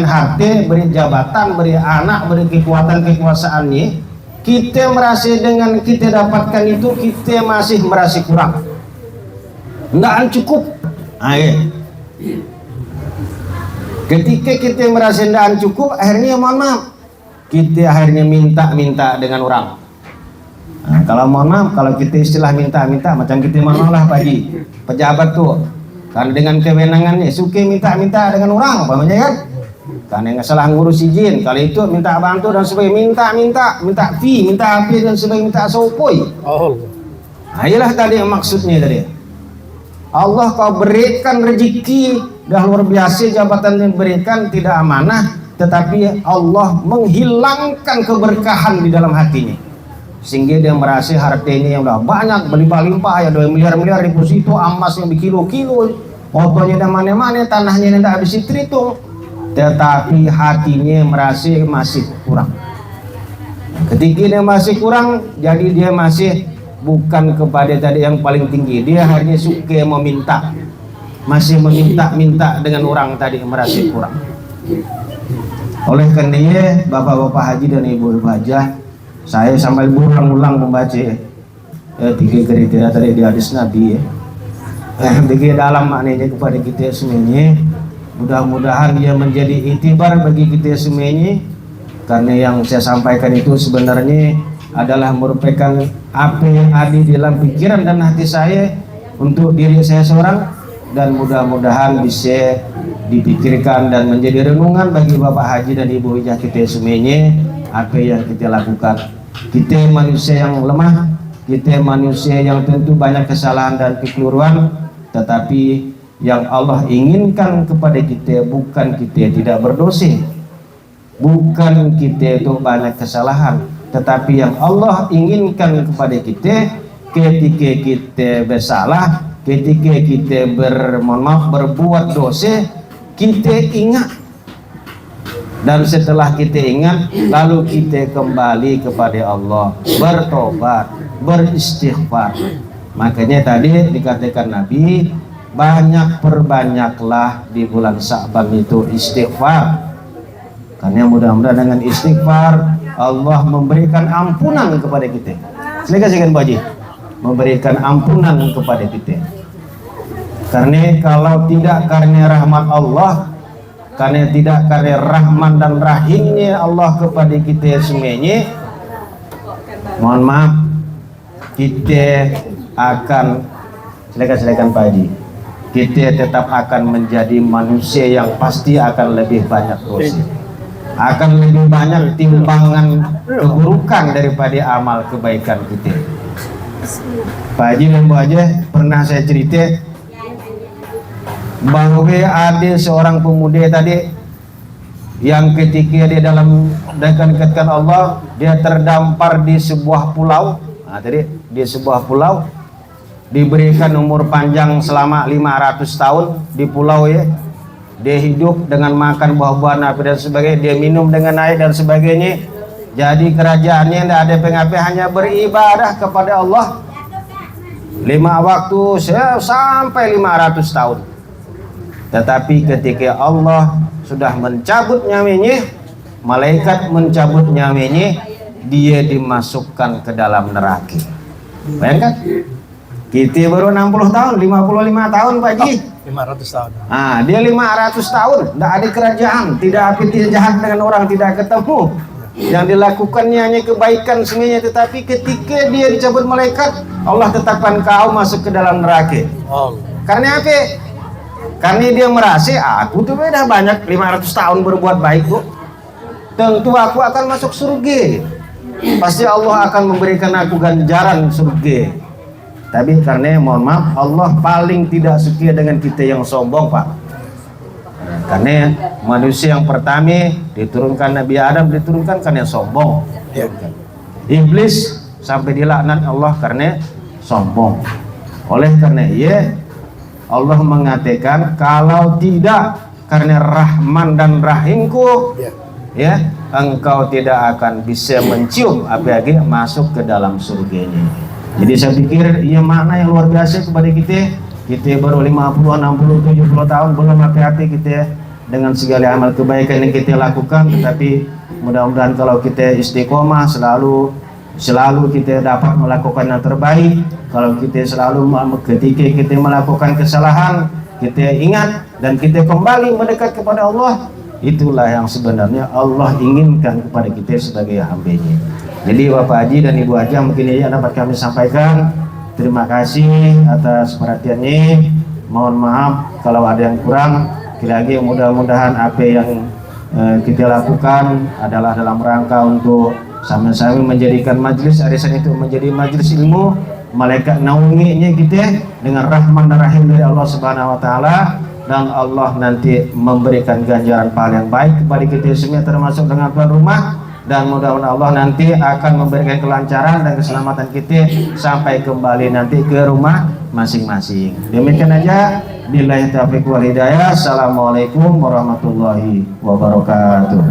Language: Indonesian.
harta, beri jabatan, beri anak, beri kekuatan kekuasaannya, kita merasa dengan kita dapatkan itu kita masih merasa kurang, tidak cukup. Ketika kita merasa tidak cukup, akhirnya mohon maaf, kita akhirnya minta dengan orang. Kalau mohon maaf, kalau kita istilah minta macam kita lah Pak Haji, pejabat tuh, karena dengan kewenangannya suka minta dengan orang, apa namanya kan? Karena nggak salah ngurus izin, kalau itu minta bantu dan sebagainya, minta fee, minta api dan sebagainya, minta sopoi. Inilah tadi yang maksudnya tadi. Allah kau berikan rezeki dah luar biasa, jabatan yang berikan tidak amanah, tetapi Allah menghilangkan keberkahan di dalam hatinya, sehingga dia merasa hartanya yang udah banyak, berlimpah-limpah, ya 2 miliar deposito, emasnya berkilo-kilo, motornya dan mana-mana, tanahnya tidak habis terhitung, tetapi hatinya merasa masih kurang. Ketika dia masih kurang, jadi dia masih bukan kepada tadi yang paling tinggi, dia hanya suka meminta, masih meminta dengan orang tadi, merasa kurang. Oleh karenanya bapak-bapak haji dan ibu-ibu haji, saya sampai berulang-ulang membaca 3 kriteria tadi di hadis Nabi, begitu dalam maknanya kepada kita semuanya. Mudah-mudahan dia menjadi itibar bagi kita semuanya, karena yang saya sampaikan itu sebenarnya adalah merupakan apa yang ada di dalam pikiran dan hati saya untuk diri saya seorang, dan mudah-mudahan bisa dipikirkan dan menjadi renungan bagi bapak haji dan ibu haji kita semuanya. Apa yang kita lakukan, kita manusia yang lemah, kita manusia yang tentu banyak kesalahan dan kekeliruan, tetapi yang Allah inginkan kepada kita bukan kita tidak berdosa, bukan kita itu banyak kesalahan, tetapi yang Allah inginkan kepada kita ketika kita bersalah, ketika kita berbuat dosa, kita ingat, dan setelah kita ingat lalu kita kembali kepada Allah, bertobat, beristighfar. Makanya tadi dikatakan Nabi, perbanyaklah di bulan Sya'ban itu istighfar, karena mudah-mudahan dengan istighfar Allah memberikan ampunan kepada kita. Silakan Pak Haji, memberikan ampunan kepada kita. Karena kalau tidak karena rahmat Allah, karena tidak karena rahman dan rahimnya Allah kepada kita semuanya, mohon maaf, kita akan silakan Pak Haji, kita tetap akan menjadi manusia yang pasti akan lebih banyak dosa, akan lebih banyak timbangan keburukan daripada amal kebaikan kita. Pak Haji dan Bu Haji, pernah saya cerita bahwa ada seorang pemuda tadi yang ketika dia dalam dekat Allah, dia terdampar di sebuah pulau. Tadi di sebuah pulau, diberikan umur panjang selama 500 tahun di pulau ya. Dia hidup dengan makan buah-buahan dan sebagainya, dia minum dengan air dan sebagainya. Jadi kerajaannya tidak ada pengapi, hanya beribadah kepada Allah 5 waktu sampai 500 tahun. Tetapi ketika Allah sudah mencabut nyawanya, malaikat mencabut nyawanya, dia dimasukkan ke dalam neraka. Bayangkan, kita baru 60 tahun, 55 tahun Pak Haji. 500 tahun. Dia 500 tahun, tidak ada kerajaan, tidak api, tidak jahat dengan orang, tidak ketemu. Yang dilakukannya hanya kebaikan semuanya, tetapi ketika dia dicabut malaikat, Allah tetapkan kau masuk ke dalam neraka. Karena apa? Karena dia merasa, aku tuh beda banyak 500 tahun berbuat baik kok, tentu aku akan masuk surga, pasti Allah akan memberikan aku ganjaran surga. Tapi karena mohon maaf, Allah paling tidak suka dengan kita yang sombong Pak. Karena manusia yang pertama diturunkan Nabi Adam, diturunkan karena sombong. Iblis sampai dilaknat Allah karena sombong. Oleh karena Allah mengatakan, kalau tidak karena Rahman dan Rahimku, engkau tidak akan bisa mencium apalagi masuk ke dalam surganya. Jadi saya pikir makna yang luar biasa kepada kita. Kita baru 50, 60, 70 tahun belum hati-hati kita dengan segala amal kebaikan yang kita lakukan, tetapi mudah-mudahan kalau kita istiqomah selalu kita dapat melakukan yang terbaik. Kalau kita selalu ketika kita melakukan kesalahan, kita ingat dan kita kembali mendekat kepada Allah, itulah yang sebenarnya Allah inginkan kepada kita sebagai hamba-Nya. Jadi Bapak Haji dan Ibu Haji, mungkin ini dapat kami sampaikan. Terima kasih atas perhatiannya. Mohon maaf kalau ada yang kurang. Lagi mudah-mudahan apa yang kita lakukan adalah dalam rangka untuk sama-sama menjadikan majelis arisan itu menjadi majelis ilmu, malaikat naunginya kita dengan rahman dan rahim dari Allah Subhanahu wa taala, dan Allah nanti memberikan ganjaran pahala yang baik kepada kita semua termasuk dengan tuan rumah, dan mudah-mudahan Allah nanti akan memberikan kelancaran dan keselamatan kita sampai kembali nanti ke rumah masing-masing. Demikian aja. Billahi taufiq wal hidayah. Assalamualaikum warahmatullahi wabarakatuh.